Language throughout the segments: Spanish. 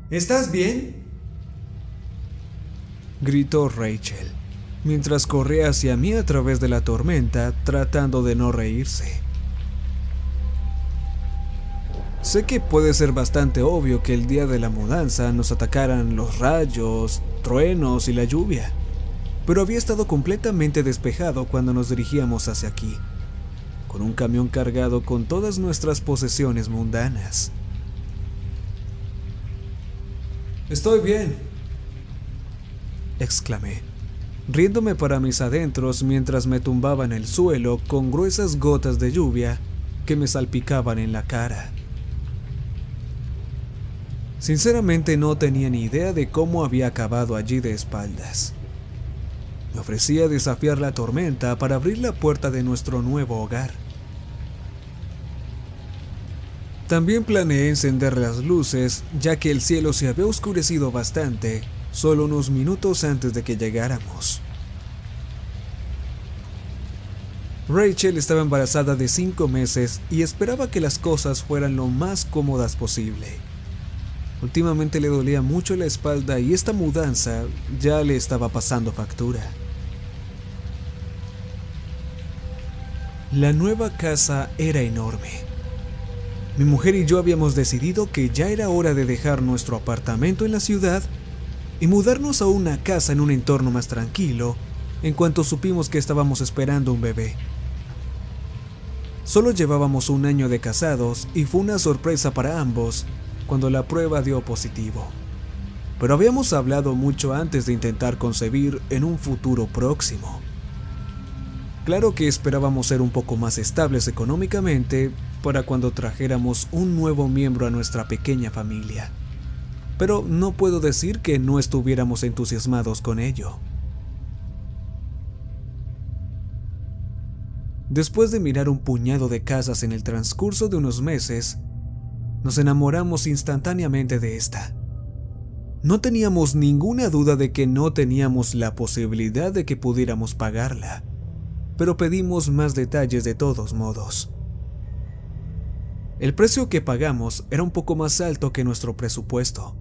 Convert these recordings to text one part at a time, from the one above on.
¿Estás bien?, gritó Rachel, mientras corría hacia mí a través de la tormenta, tratando de no reírse. Sé que puede ser bastante obvio que el día de la mudanza nos atacaran los rayos, truenos y la lluvia, pero había estado completamente despejado cuando nos dirigíamos hacia aquí, con un camión cargado con todas nuestras posesiones mundanas. «Estoy bien», exclamé, riéndome para mis adentros mientras me tumbaba en el suelo con gruesas gotas de lluvia que me salpicaban en la cara. Sinceramente no tenía ni idea de cómo había acabado allí de espaldas. Me ofrecía desafiar la tormenta para abrir la puerta de nuestro nuevo hogar. También planeé encender las luces, ya que el cielo se había oscurecido bastante, solo unos minutos antes de que llegáramos. Rachel estaba embarazada de 5 meses y esperaba que las cosas fueran lo más cómodas posible. Últimamente le dolía mucho la espalda y esta mudanza ya le estaba pasando factura. La nueva casa era enorme. Mi mujer y yo habíamos decidido que ya era hora de dejar nuestro apartamento en la ciudad y mudarnos a una casa en un entorno más tranquilo en cuanto supimos que estábamos esperando un bebé. Solo llevábamos 1 año de casados y fue una sorpresa para ambos cuando la prueba dio positivo. Pero habíamos hablado mucho antes de intentar concebir en un futuro próximo. Claro que esperábamos ser un poco más estables económicamente para cuando trajéramos un nuevo miembro a nuestra pequeña familia. Pero no puedo decir que no estuviéramos entusiasmados con ello. Después de mirar un puñado de casas en el transcurso de unos meses, nos enamoramos instantáneamente de esta. No teníamos ninguna duda de que no teníamos la posibilidad de que pudiéramos pagarla, pero pedimos más detalles de todos modos. El precio que pagamos era un poco más alto que nuestro presupuesto,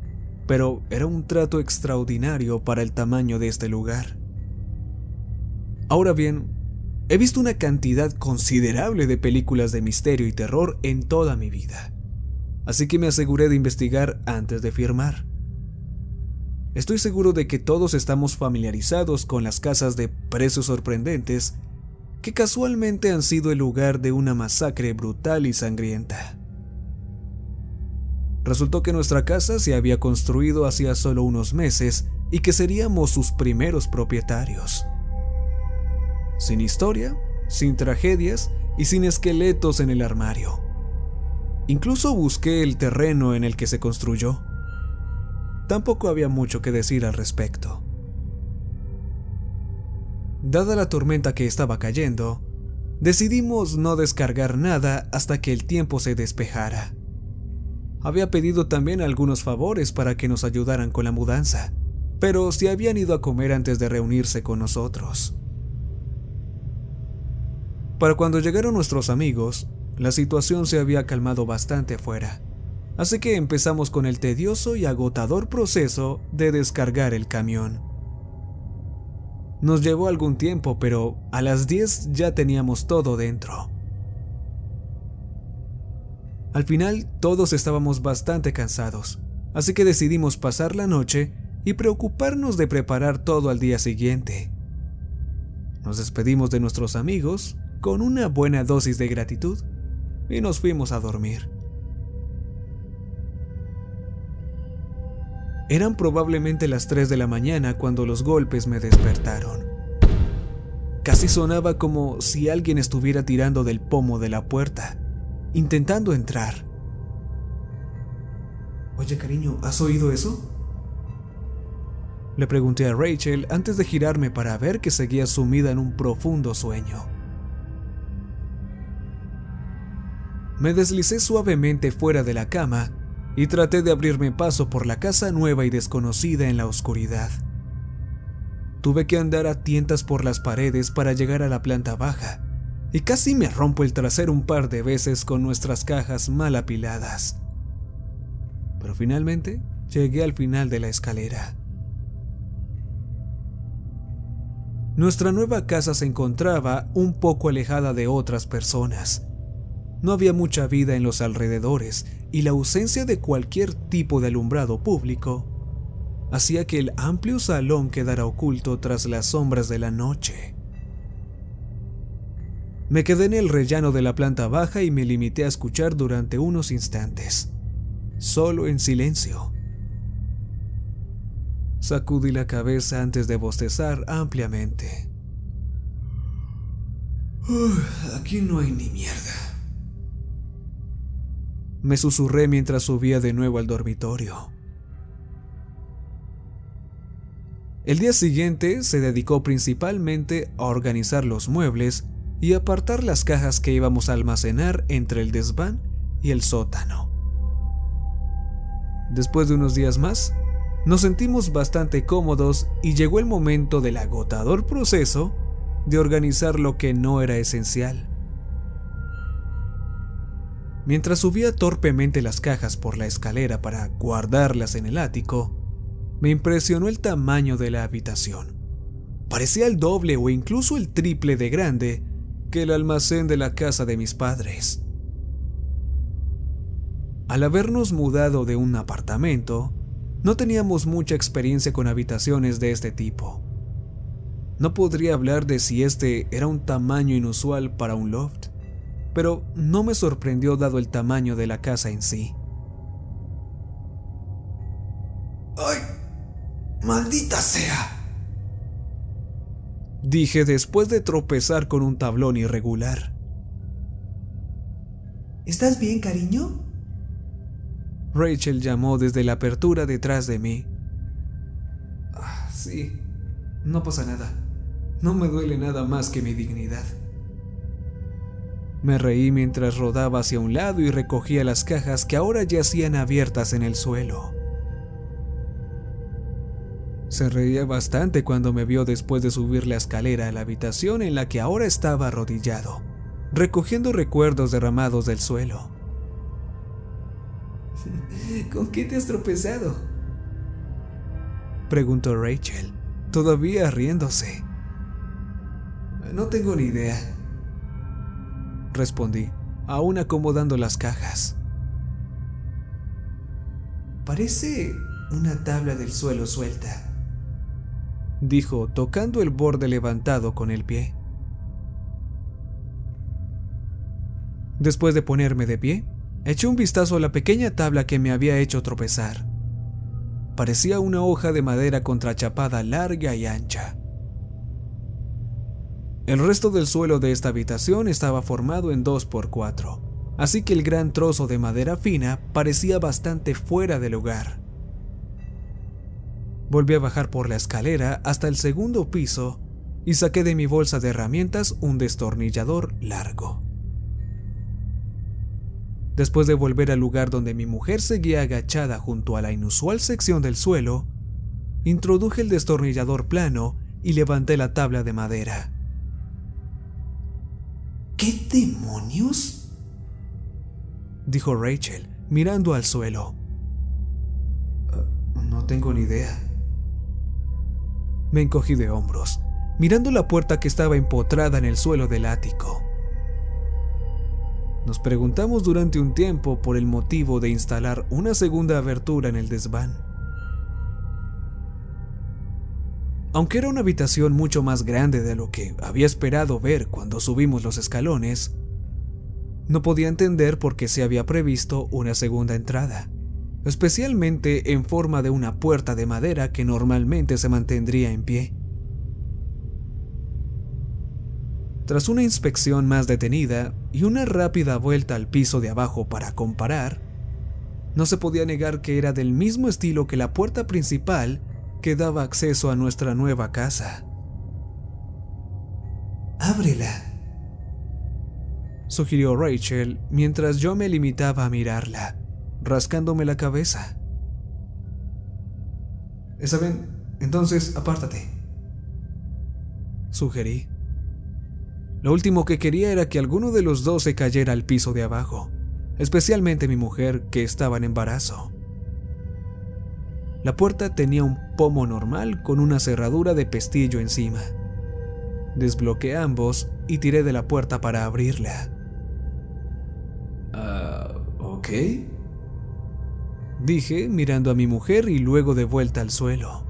pero era un trato extraordinario para el tamaño de este lugar. Ahora bien, he visto una cantidad considerable de películas de misterio y terror en toda mi vida, así que me aseguré de investigar antes de firmar. Estoy seguro de que todos estamos familiarizados con las casas de precios sorprendentes que casualmente han sido el lugar de una masacre brutal y sangrienta. Resultó que nuestra casa se había construido hacía solo unos meses y que seríamos sus primeros propietarios. Sin historia, sin tragedias y sin esqueletos en el armario. Incluso busqué el terreno en el que se construyó. Tampoco había mucho que decir al respecto. Dada la tormenta que estaba cayendo, decidimos no descargar nada hasta que el tiempo se despejara. Había pedido también algunos favores para que nos ayudaran con la mudanza, pero se habían ido a comer antes de reunirse con nosotros. Para cuando llegaron nuestros amigos, la situación se había calmado bastante afuera, así que empezamos con el tedioso y agotador proceso de descargar el camión. Nos llevó algún tiempo, pero a las 10 ya teníamos todo dentro. Al final, todos estábamos bastante cansados, así que decidimos pasar la noche y preocuparnos de preparar todo al día siguiente. Nos despedimos de nuestros amigos con una buena dosis de gratitud y nos fuimos a dormir. Eran probablemente las 3 de la mañana cuando los golpes me despertaron. Casi sonaba como si alguien estuviera tirando del pomo de la puerta, intentando entrar. «Oye, cariño, ¿has oído eso?», le pregunté a Rachel antes de girarme para ver que seguía sumida en un profundo sueño. Me deslicé suavemente fuera de la cama y traté de abrirme paso por la casa nueva y desconocida en la oscuridad. Tuve que andar a tientas por las paredes para llegar a la planta baja, y casi me rompo el trasero un par de veces con nuestras cajas mal apiladas. Pero finalmente llegué al final de la escalera. Nuestra nueva casa se encontraba un poco alejada de otras personas. No había mucha vida en los alrededores y la ausencia de cualquier tipo de alumbrado público hacía que el amplio salón quedara oculto tras las sombras de la noche. Me quedé en el rellano de la planta baja y me limité a escuchar durante unos instantes, solo en silencio. Sacudí la cabeza antes de bostezar ampliamente. Aquí no hay ni mierda. Me susurré mientras subía de nuevo al dormitorio. El día siguiente se dedicó principalmente a organizar los muebles y apartar las cajas que íbamos a almacenar entre el desván y el sótano. Después de unos días más, nos sentimos bastante cómodos y llegó el momento del agotador proceso de organizar lo que no era esencial. Mientras subía torpemente las cajas por la escalera para guardarlas en el ático, me impresionó el tamaño de la habitación. Parecía el doble o incluso el triple de grande que el almacén de la casa de mis padres. Al habernos mudado de un apartamento, no teníamos mucha experiencia con habitaciones de este tipo. No podría hablar de si este era un tamaño inusual para un loft, pero no me sorprendió dado el tamaño de la casa en sí. ¡Ay! ¡Maldita sea!, dije después de tropezar con un tablón irregular. ¿Estás bien, cariño?, Rachel llamó desde la apertura detrás de mí. Sí, no pasa nada. No me duele nada más que mi dignidad. Me reí mientras rodaba hacia un lado y recogía las cajas que ahora yacían abiertas en el suelo. Se reía bastante cuando me vio después de subir la escalera a la habitación en la que ahora estaba arrodillado, recogiendo recuerdos derramados del suelo. ¿Con qué te has tropezado?, preguntó Rachel, todavía riéndose. No tengo ni idea, respondí, aún acomodando las cajas. Parece una tabla del suelo suelta, dijo, tocando el borde levantado con el pie. Después de ponerme de pie, eché un vistazo a la pequeña tabla que me había hecho tropezar. Parecía una hoja de madera contrachapada larga y ancha. El resto del suelo de esta habitación estaba formado en 2x4, así que el gran trozo de madera fina parecía bastante fuera de lugar. Volví a bajar por la escalera hasta el segundo piso y saqué de mi bolsa de herramientas un destornillador largo. Después de volver al lugar donde mi mujer seguía agachada junto a la inusual sección del suelo, introduje el destornillador plano y levanté la tabla de madera. ¿Qué demonios?, dijo Rachel, mirando al suelo. No tengo ni idea. Me encogí de hombros, mirando la puerta que estaba empotrada en el suelo del ático. Nos preguntamos durante un tiempo por el motivo de instalar una segunda abertura en el desván. Aunque era una habitación mucho más grande de lo que había esperado ver cuando subimos los escalones, no podía entender por qué se había previsto una segunda entrada, especialmente en forma de una puerta de madera que normalmente se mantendría en pie. Tras una inspección más detenida y una rápida vuelta al piso de abajo para comparar, no se podía negar que era del mismo estilo que la puerta principal que daba acceso a nuestra nueva casa. «Ábrela», sugirió Rachel mientras yo me limitaba a mirarla, rascándome la cabeza. «Está bien, entonces apártate», sugerí. Lo último que quería era que alguno de los dos se cayera al piso de abajo, especialmente mi mujer, que estaba en embarazo. La puerta tenía un pomo normal con una cerradura de pestillo encima. Desbloqueé ambos y tiré de la puerta para abrirla. ¿Ok? Dije mirando a mi mujer y luego de vuelta al suelo.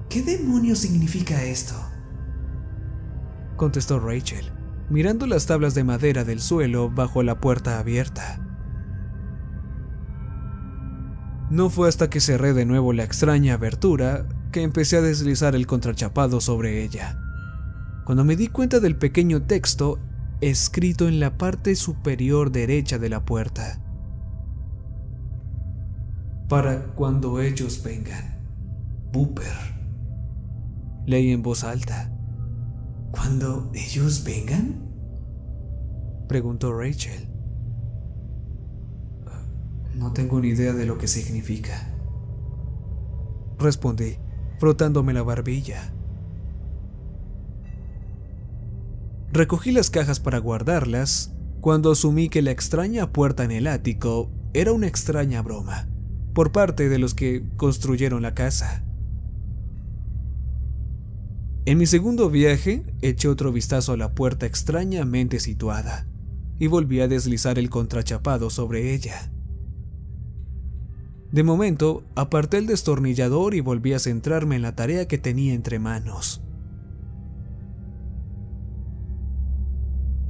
¿Qué demonios significa esto?, contestó Rachel, mirando las tablas de madera del suelo bajo la puerta abierta. No fue hasta que cerré de nuevo la extraña abertura que empecé a deslizar el contrachapado sobre ella, cuando me di cuenta del pequeño texto escrito en la parte superior derecha de la puerta. Para cuando ellos vengan, Booper. Leí en voz alta. ¿Cuándo ellos vengan?, preguntó Rachel. No tengo ni idea de lo que significa, respondí, frotándome la barbilla. Recogí las cajas para guardarlas cuando asumí que la extraña puerta en el ático era una extraña broma por parte de los que construyeron la casa. En mi segundo viaje, eché otro vistazo a la puerta extrañamente situada y volví a deslizar el contrachapado sobre ella. De momento, aparté el destornillador y volví a centrarme en la tarea que tenía entre manos.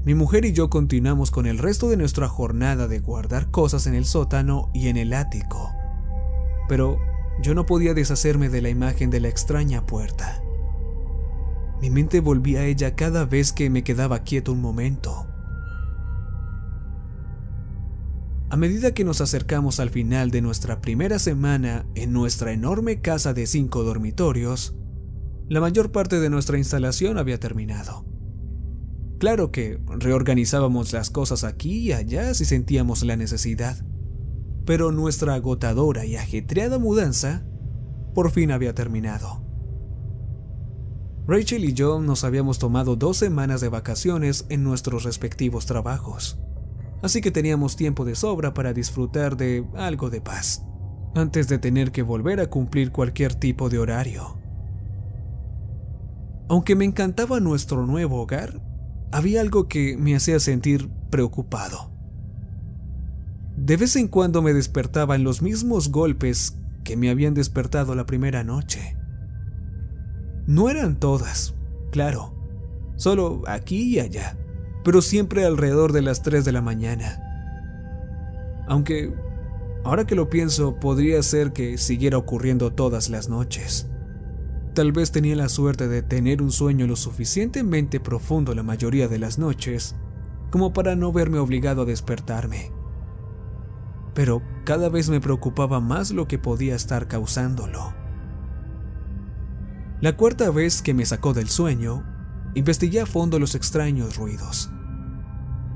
Mi mujer y yo continuamos con el resto de nuestra jornada de guardar cosas en el sótano y en el ático, pero yo no podía deshacerme de la imagen de la extraña puerta. Mi mente volvía a ella cada vez que me quedaba quieto un momento. A medida que nos acercamos al final de nuestra primera semana en nuestra enorme casa de 5 dormitorios, la mayor parte de nuestra instalación había terminado. Claro que reorganizábamos las cosas aquí y allá si sentíamos la necesidad, pero nuestra agotadora y ajetreada mudanza por fin había terminado. Rachel y yo nos habíamos tomado 2 semanas de vacaciones en nuestros respectivos trabajos, así que teníamos tiempo de sobra para disfrutar de algo de paz, antes de tener que volver a cumplir cualquier tipo de horario. Aunque me encantaba nuestro nuevo hogar, había algo que me hacía sentir preocupado. De vez en cuando me despertaban los mismos golpes que me habían despertado la primera noche. No eran todas, claro, solo aquí y allá, pero siempre alrededor de las 3 de la mañana. Aunque, ahora que lo pienso, podría ser que siguiera ocurriendo todas las noches. Tal vez tenía la suerte de tener un sueño lo suficientemente profundo la mayoría de las noches como para no verme obligado a despertarme. Pero cada vez me preocupaba más lo que podía estar causándolo. La cuarta vez que me sacó del sueño, investigué a fondo los extraños ruidos.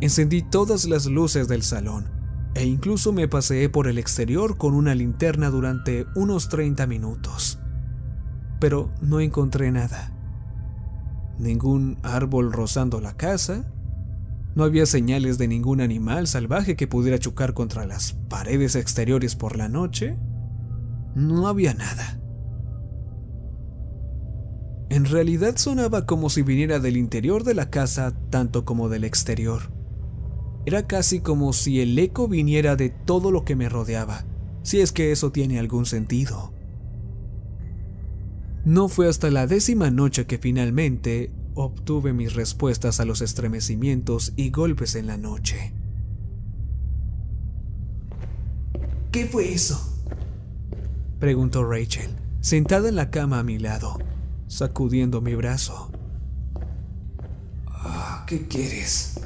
Encendí todas las luces del salón e incluso me paseé por el exterior con una linterna durante unos 30 minutos. Pero no encontré nada. Ningún árbol rozando la casa. No había señales de ningún animal salvaje que pudiera chocar contra las paredes exteriores por la noche. No había nada. En realidad sonaba como si viniera del interior de la casa tanto como del exterior. Era casi como si el eco viniera de todo lo que me rodeaba, si es que eso tiene algún sentido. No fue hasta la 10ª noche que finalmente obtuve mis respuestas a los estremecimientos y golpes en la noche. ¿Qué fue eso?, preguntó Rachel, sentada en la cama a mi lado, sacudiendo mi brazo. ¿Qué quieres?,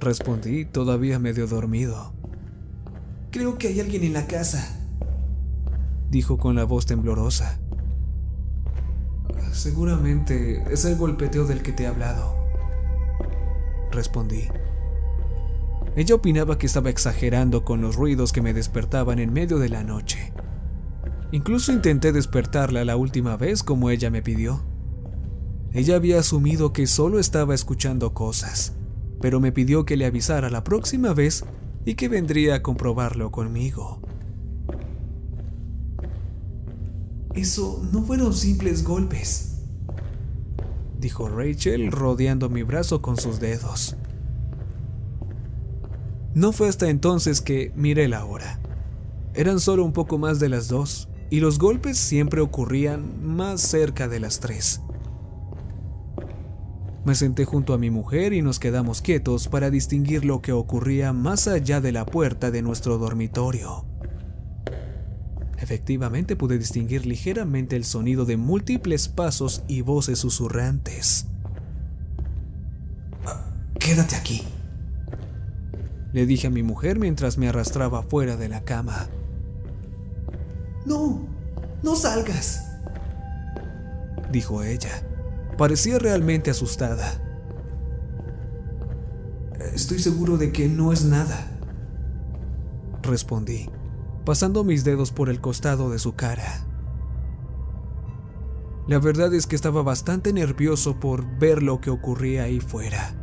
respondí, todavía medio dormido. Creo que hay alguien en la casa, dijo con la voz temblorosa. Seguramente es el golpeteo del que te he hablado, respondí. Ella opinaba que estaba exagerando con los ruidos que me despertaban en medio de la noche. Incluso intenté despertarla la última vez como ella me pidió. Ella había asumido que solo estaba escuchando cosas, pero me pidió que le avisara la próxima vez y que vendría a comprobarlo conmigo. Eso no fueron simples golpes, dijo Rachel rodeando mi brazo con sus dedos. No fue hasta entonces que miré la hora. Eran solo un poco más de las 2 y los golpes siempre ocurrían más cerca de las 3. Me senté junto a mi mujer y nos quedamos quietos para distinguir lo que ocurría más allá de la puerta de nuestro dormitorio. Efectivamente pude distinguir ligeramente el sonido de múltiples pasos y voces susurrantes. Quédate aquí, le dije a mi mujer mientras me arrastraba fuera de la cama. No, no salgas, dijo ella. Parecía realmente asustada. Estoy seguro de que no es nada, respondí, pasando mis dedos por el costado de su cara. La verdad es que estaba bastante nervioso por ver lo que ocurría ahí fuera.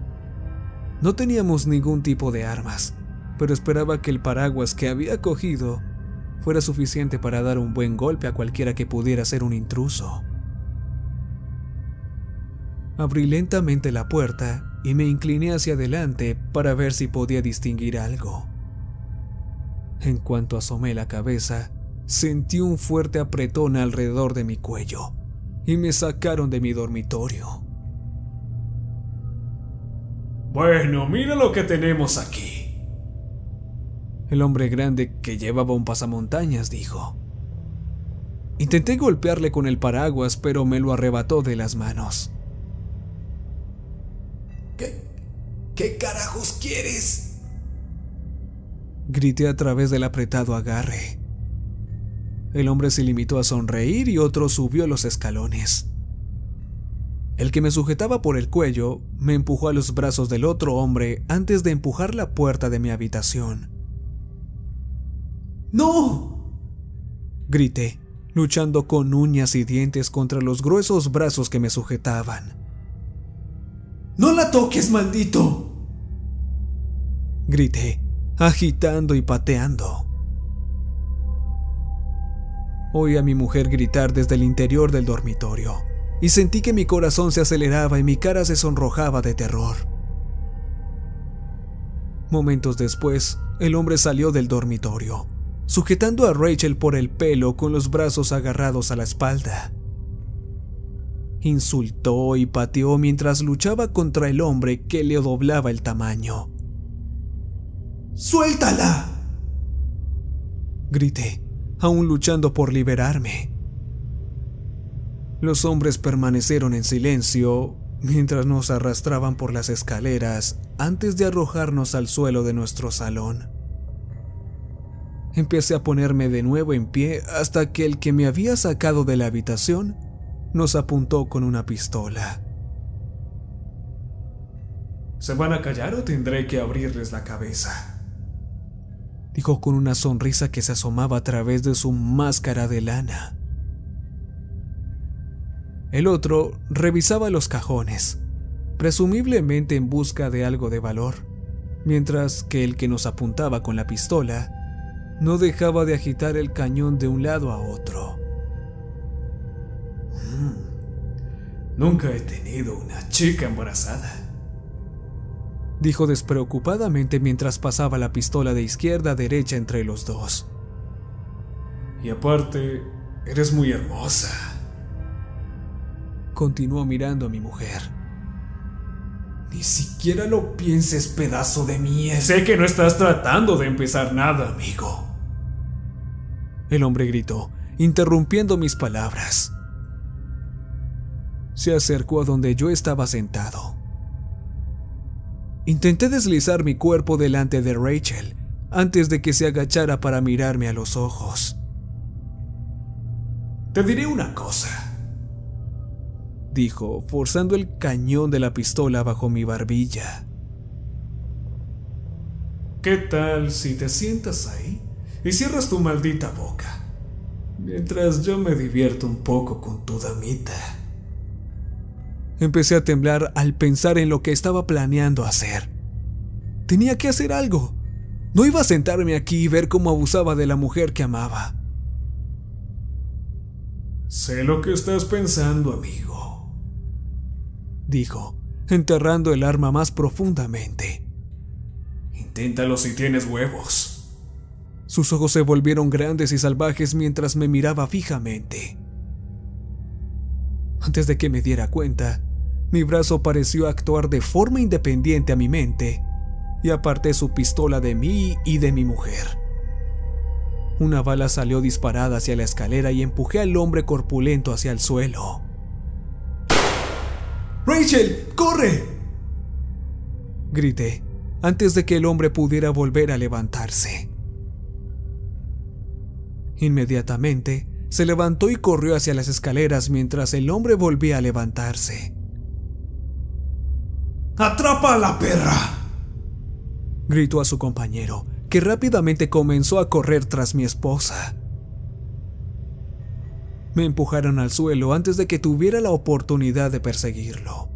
No teníamos ningún tipo de armas, pero esperaba que el paraguas que había cogido fuera suficiente para dar un buen golpe a cualquiera que pudiera ser un intruso. Abrí lentamente la puerta y me incliné hacia adelante para ver si podía distinguir algo. En cuanto asomé la cabeza, sentí un fuerte apretón alrededor de mi cuello y me sacaron de mi dormitorio. Bueno, mira lo que tenemos aquí, el hombre grande que llevaba un pasamontañas dijo. Intenté golpearle con el paraguas, pero me lo arrebató de las manos. ¿Qué carajos quieres?, grité a través del apretado agarre. El hombre se limitó a sonreír y otro subió los escalones. El que me sujetaba por el cuello me empujó a los brazos del otro hombre antes de empujar la puerta de mi habitación. ¡No!, grité, luchando con uñas y dientes contra los gruesos brazos que me sujetaban. ¡No la toques, maldito!, grité, agitando y pateando. Oí a mi mujer gritar desde el interior del dormitorio y sentí que mi corazón se aceleraba y mi cara se sonrojaba de terror. Momentos después, el hombre salió del dormitorio, sujetando a Rachel por el pelo con los brazos agarrados a la espalda. Insultó y pateó mientras luchaba contra el hombre que le doblaba el tamaño. ¡Suéltala!, grité, aún luchando por liberarme. Los hombres permanecieron en silencio mientras nos arrastraban por las escaleras antes de arrojarnos al suelo de nuestro salón. Empecé a ponerme de nuevo en pie hasta que el que me había sacado de la habitación nos apuntó con una pistola. ¿Se van a callar o tendré que abrirles la cabeza?, dijo con una sonrisa que se asomaba a través de su máscara de lana. El otro revisaba los cajones, presumiblemente en busca de algo de valor, mientras que el que nos apuntaba con la pistola no dejaba de agitar el cañón de un lado a otro. Nunca he tenido una chica embarazada, dijo despreocupadamente mientras pasaba la pistola de izquierda a derecha entre los dos. Y aparte, eres muy hermosa, continuó mirando a mi mujer. Ni siquiera lo pienses, pedazo de mierda. Sé que no estás tratando de empezar nada, amigo, el hombre gritó, interrumpiendo mis palabras. Se acercó a donde yo estaba sentado. Intenté deslizar mi cuerpo delante de Rachel antes de que se agachara para mirarme a los ojos. Te diré una cosa, dijo, forzando el cañón de la pistola bajo mi barbilla. ¿Qué tal si te sientas ahí y cierras tu maldita boca mientras yo me divierto un poco con tu damita? Empecé a temblar al pensar en lo que estaba planeando hacer. Tenía que hacer algo. No iba a sentarme aquí y ver cómo abusaba de la mujer que amaba. Sé lo que estás pensando, amigo, dijo, enterrando el arma más profundamente. Inténtalo si tienes huevos. Sus ojos se volvieron grandes y salvajes mientras me miraba fijamente. Antes de que me diera cuenta, mi brazo pareció actuar de forma independiente a mi mente y aparté su pistola de mí y de mi mujer. Una bala salió disparada hacia la escalera y empujé al hombre corpulento hacia el suelo. ¡Rachel, corre!, grité, antes de que el hombre pudiera volver a levantarse. Inmediatamente, se levantó y corrió hacia las escaleras mientras el hombre volvía a levantarse. ¡Atrapa a la perra!, gritó a su compañero, que rápidamente comenzó a correr tras mi esposa. Me empujaron al suelo antes de que tuviera la oportunidad de perseguirlo.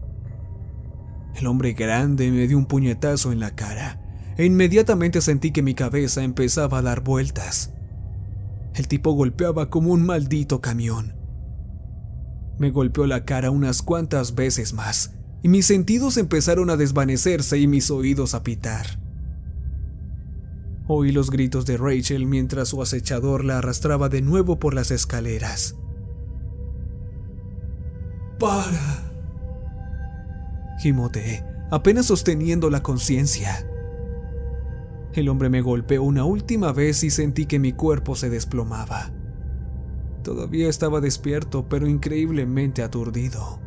El hombre grande me dio un puñetazo en la cara e inmediatamente sentí que mi cabeza empezaba a dar vueltas. El tipo golpeaba como un maldito camión. Me golpeó la cara unas cuantas veces más y mis sentidos empezaron a desvanecerse y mis oídos a pitar. Oí los gritos de Rachel mientras su acechador la arrastraba de nuevo por las escaleras. ¡Para!, gimoteé, apenas sosteniendo la conciencia. El hombre me golpeó una última vez y sentí que mi cuerpo se desplomaba. Todavía estaba despierto, pero increíblemente aturdido.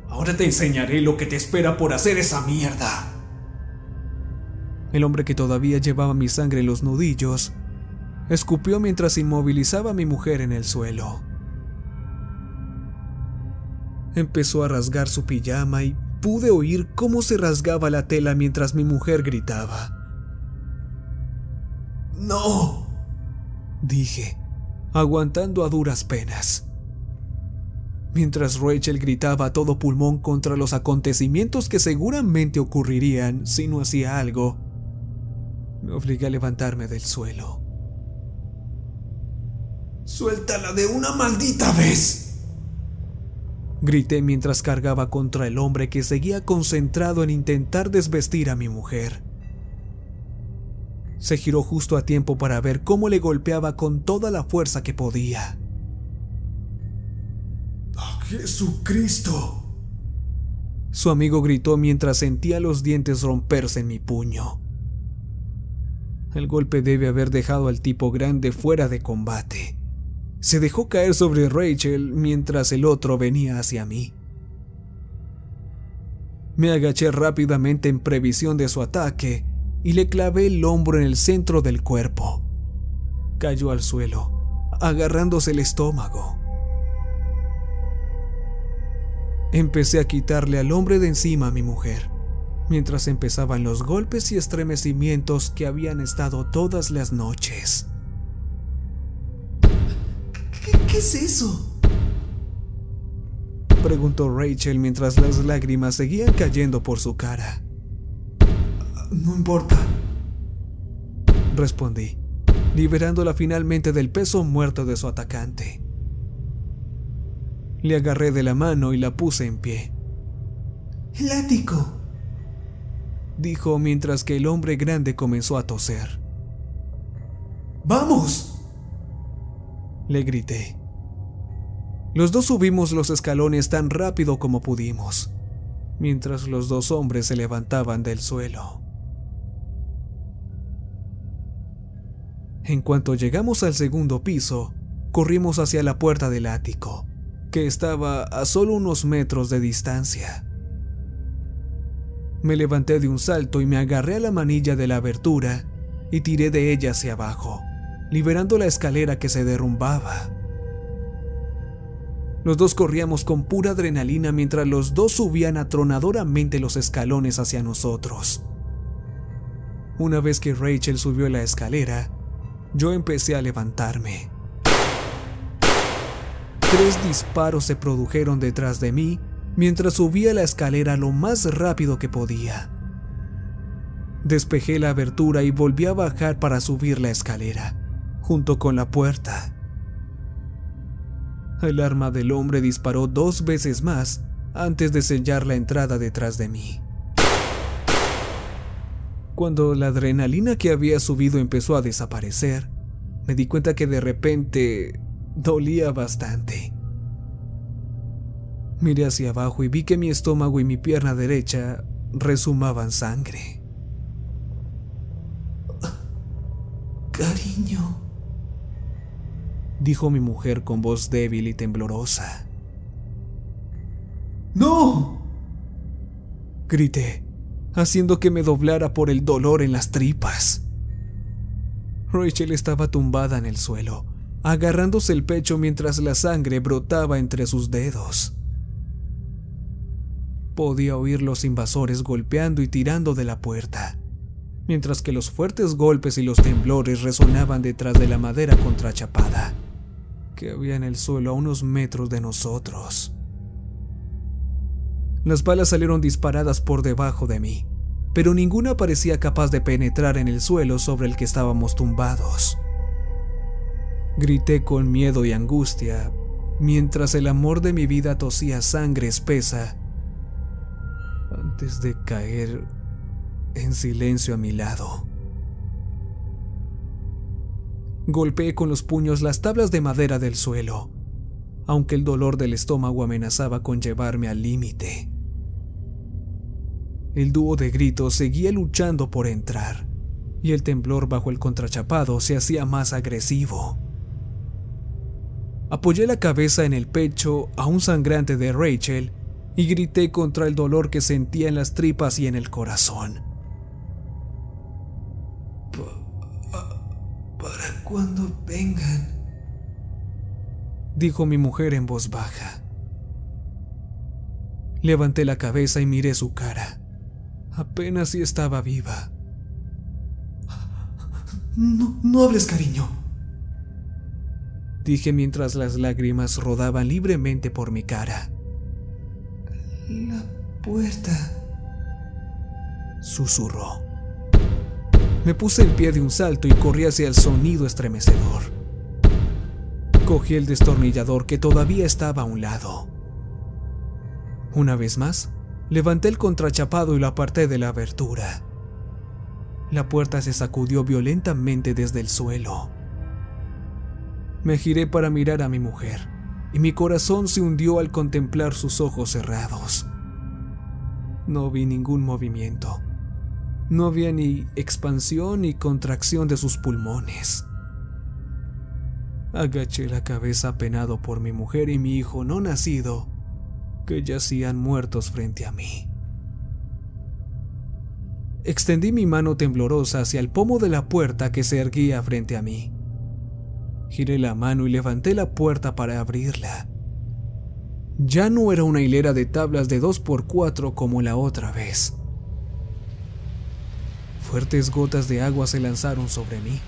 Ahora te enseñaré lo que te espera por hacer esa mierda. El hombre, que todavía llevaba mi sangre en los nudillos, escupió mientras inmovilizaba a mi mujer en el suelo. Empezó a rasgar su pijama y pude oír cómo se rasgaba la tela mientras mi mujer gritaba. ¡No!, dije, aguantando a duras penas. Mientras Rachel gritaba a todo pulmón contra los acontecimientos que seguramente ocurrirían si no hacía algo, me obligué a levantarme del suelo. ¡Suéltala de una maldita vez!, grité mientras cargaba contra el hombre, que seguía concentrado en intentar desvestir a mi mujer. Se giró justo a tiempo para ver cómo le golpeaba con toda la fuerza que podía. ¡Oh, Jesucristo!, su amigo gritó mientras sentía los dientes romperse en mi puño. El golpe debe haber dejado al tipo grande fuera de combate. Se dejó caer sobre Rachel mientras el otro venía hacia mí. Me agaché rápidamente en previsión de su ataque y le clavé el hombro en el centro del cuerpo. Cayó al suelo, agarrándose el estómago. Empecé a quitarle al hombre de encima a mi mujer, mientras empezaban los golpes y estremecimientos que habían estado todas las noches. ¿Qué es eso?, preguntó Rachel mientras las lágrimas seguían cayendo por su cara. No importa, respondí, liberándola finalmente del peso muerto de su atacante. Le agarré de la mano y la puse en pie. ¡El ático!, dijo mientras que el hombre grande comenzó a toser. ¡Vamos!, le grité. Los dos subimos los escalones tan rápido como pudimos, mientras los dos hombres se levantaban del suelo. En cuanto llegamos al segundo piso, corrimos hacia la puerta del ático, que estaba a solo unos metros de distancia. Me levanté de un salto y me agarré a la manilla de la abertura y tiré de ella hacia abajo, liberando la escalera que se derrumbaba. Los dos corríamos con pura adrenalina mientras los dos subían atronadoramente los escalones hacia nosotros. Una vez que Rachel subió la escalera, yo empecé a levantarme. 3 disparos se produjeron detrás de mí mientras subía la escalera lo más rápido que podía. Despejé la abertura y volví a bajar para subir la escalera, junto con la puerta. El arma del hombre disparó 2 veces más antes de sellar la entrada detrás de mí. Cuando la adrenalina que había subido empezó a desaparecer, me di cuenta que de repente dolía bastante. Miré hacia abajo y vi que mi estómago y mi pierna derecha rezumaban sangre. Cariño, dijo mi mujer con voz débil y temblorosa. ¡No! Grité, haciendo que me doblara por el dolor en las tripas. Rachel estaba tumbada en el suelo, agarrándose el pecho mientras la sangre brotaba entre sus dedos. Podía oír los invasores golpeando y tirando de la puerta, mientras que los fuertes golpes y los temblores resonaban detrás de la madera contrachapada que había en el suelo a unos metros de nosotros. Las balas salieron disparadas por debajo de mí, pero ninguna parecía capaz de penetrar en el suelo sobre el que estábamos tumbados. Grité con miedo y angustia, mientras el amor de mi vida tosía sangre espesa antes de caer en silencio a mi lado. Golpeé con los puños las tablas de madera del suelo, aunque el dolor del estómago amenazaba con llevarme al límite. El dúo de gritos seguía luchando por entrar, y el temblor bajo el contrachapado se hacía más agresivo. Apoyé la cabeza en el pecho aún sangrante de Rachel y grité contra el dolor que sentía en las tripas y en el corazón. ¿Para cuando vengan?, dijo mi mujer en voz baja. Levanté la cabeza y miré su cara. Apenas si estaba viva. No hables, cariño, dije mientras las lágrimas rodaban libremente por mi cara. La puerta, susurró. Me puse en pie de un salto y corrí hacia el sonido estremecedor. Cogí el destornillador que todavía estaba a un lado. Una vez más, levanté el contrachapado y lo aparté de la abertura. La puerta se sacudió violentamente desde el suelo. Me giré para mirar a mi mujer, y mi corazón se hundió al contemplar sus ojos cerrados. No vi ningún movimiento. No había ni expansión ni contracción de sus pulmones. Agaché la cabeza apenado por mi mujer y mi hijo no nacido, que yacían muertos frente a mí. Extendí mi mano temblorosa hacia el pomo de la puerta que se erguía frente a mí. Giré la mano y levanté la puerta para abrirla. Ya no era una hilera de tablas de 2x4 como la otra vez. Fuertes gotas de agua se lanzaron sobre mí,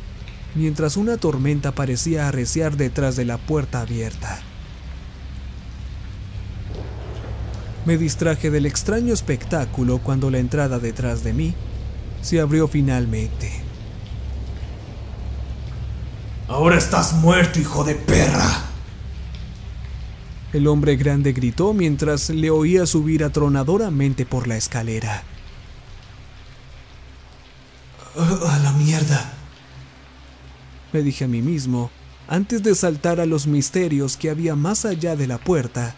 mientras una tormenta parecía arreciar detrás de la puerta abierta. Me distraje del extraño espectáculo cuando la entrada detrás de mí se abrió finalmente. ¡Ahora estás muerto, hijo de perra!, el hombre grande gritó mientras le oía subir atronadoramente por la escalera. ¡A la mierda!, me dije a mí mismo antes de saltar a los misterios que había más allá de la puerta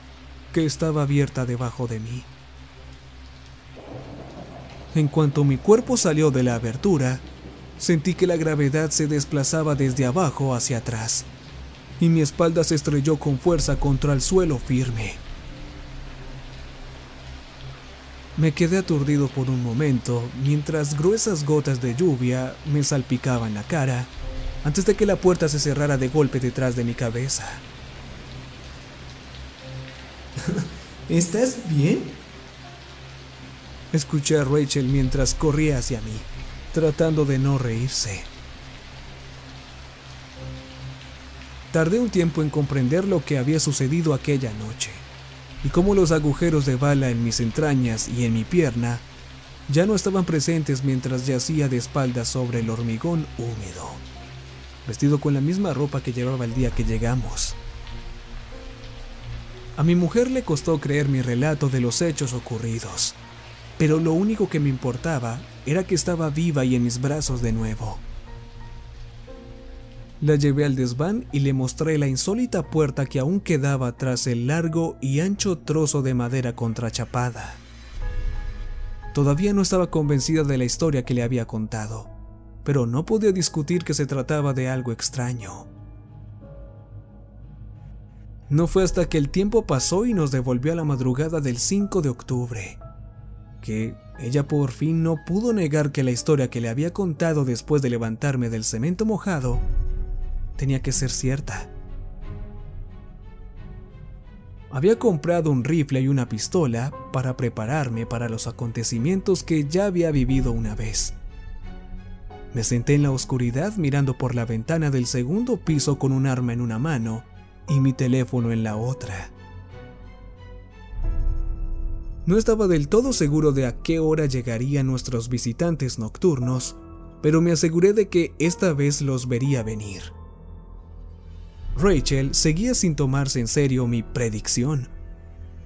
que estaba abierta debajo de mí. En cuanto mi cuerpo salió de la abertura, sentí que la gravedad se desplazaba desde abajo hacia atrás, y mi espalda se estrelló con fuerza contra el suelo firme. Me quedé aturdido por un momento mientras gruesas gotas de lluvia me salpicaban la cara antes de que la puerta se cerrara de golpe detrás de mi cabeza. ¿Estás bien?, escuché a Rachel mientras corría hacia mí, tratando de no reírse. Tardé un tiempo en comprender lo que había sucedido aquella noche, y cómo los agujeros de bala en mis entrañas y en mi pierna ya no estaban presentes mientras yacía de espaldas sobre el hormigón húmedo, vestido con la misma ropa que llevaba el día que llegamos. A mi mujer le costó creer mi relato de los hechos ocurridos, pero lo único que me importaba era que estaba viva y en mis brazos de nuevo. La llevé al desván y le mostré la insólita puerta que aún quedaba tras el largo y ancho trozo de madera contrachapada. Todavía no estaba convencida de la historia que le había contado, pero no podía discutir que se trataba de algo extraño. No fue hasta que el tiempo pasó y nos devolvió a la madrugada del 5 de octubre, que ella por fin no pudo negar que la historia que le había contado después de levantarme del cemento mojado tenía que ser cierta. Había comprado un rifle y una pistola para prepararme para los acontecimientos que ya había vivido una vez. Me senté en la oscuridad mirando por la ventana del segundo piso con un arma en una mano y mi teléfono en la otra. No estaba del todo seguro de a qué hora llegarían nuestros visitantes nocturnos, pero me aseguré de que esta vez los vería venir. Rachel seguía sin tomarse en serio mi predicción,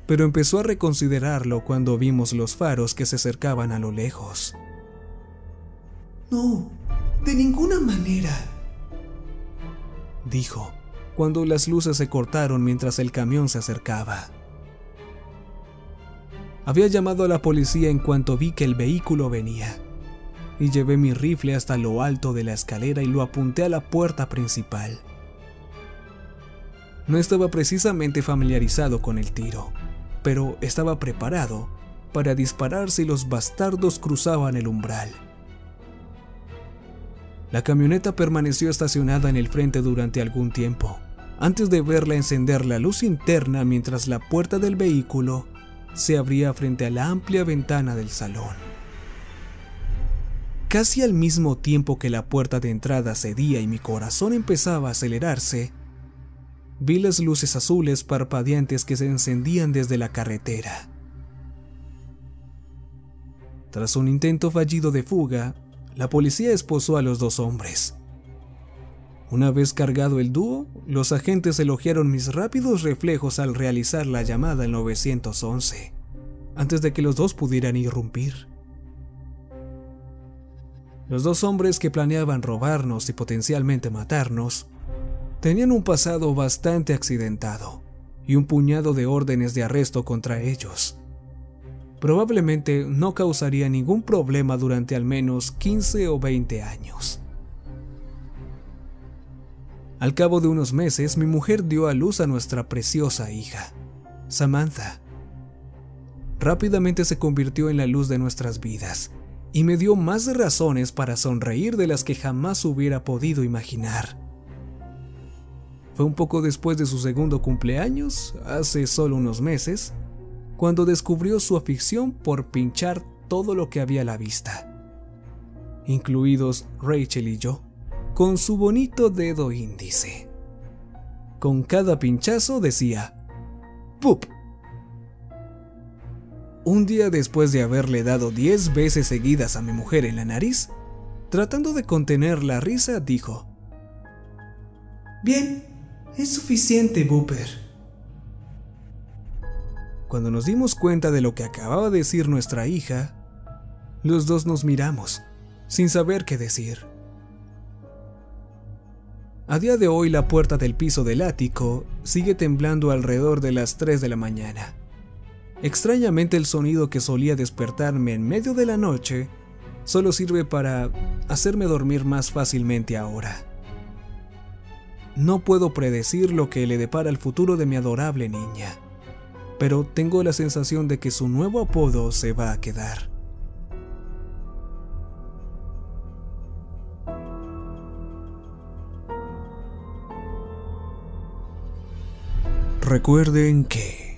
pero empezó a reconsiderarlo cuando vimos los faros que se acercaban a lo lejos. No, de ninguna manera, dijo, cuando las luces se cortaron mientras el camión se acercaba. Había llamado a la policía en cuanto vi que el vehículo venía, y llevé mi rifle hasta lo alto de la escalera y lo apunté a la puerta principal. No estaba precisamente familiarizado con el tiro, pero estaba preparado para disparar si los bastardos cruzaban el umbral. La camioneta permaneció estacionada en el frente durante algún tiempo, antes de verla encender la luz interna mientras la puerta del vehículo se abría frente a la amplia ventana del salón. Casi al mismo tiempo que la puerta de entrada cedía y mi corazón empezaba a acelerarse, vi las luces azules parpadeantes que se encendían desde la carretera. Tras un intento fallido de fuga, la policía esposó a los dos hombres. Una vez cargado el dúo, los agentes elogiaron mis rápidos reflejos al realizar la llamada al 911, antes de que los dos pudieran irrumpir. Los dos hombres que planeaban robarnos y potencialmente matarnos tenían un pasado bastante accidentado y un puñado de órdenes de arresto contra ellos. Probablemente no causaría ningún problema durante al menos 15 o 20 años. Al cabo de unos meses, mi mujer dio a luz a nuestra preciosa hija, Samantha. Rápidamente se convirtió en la luz de nuestras vidas y me dio más razones para sonreír de las que jamás hubiera podido imaginar. Fue un poco después de su segundo cumpleaños, hace solo unos meses, cuando descubrió su afición por pinchar todo lo que había a la vista, incluidos Rachel y yo, con su bonito dedo índice. Con cada pinchazo decía ¡pup! Un día después de haberle dado 10 veces seguidas a mi mujer en la nariz, tratando de contener la risa, dijo: Bien, es suficiente, Booper. Cuando nos dimos cuenta de lo que acababa de decir nuestra hija, los dos nos miramos, sin saber qué decir. A día de hoy, la puerta del piso del ático sigue temblando alrededor de las 3 de la mañana. Extrañamente, el sonido que solía despertarme en medio de la noche solo sirve para hacerme dormir más fácilmente ahora. No puedo predecir lo que le depara el futuro de mi adorable niña, pero tengo la sensación de que su nuevo apodo se va a quedar. Recuerden que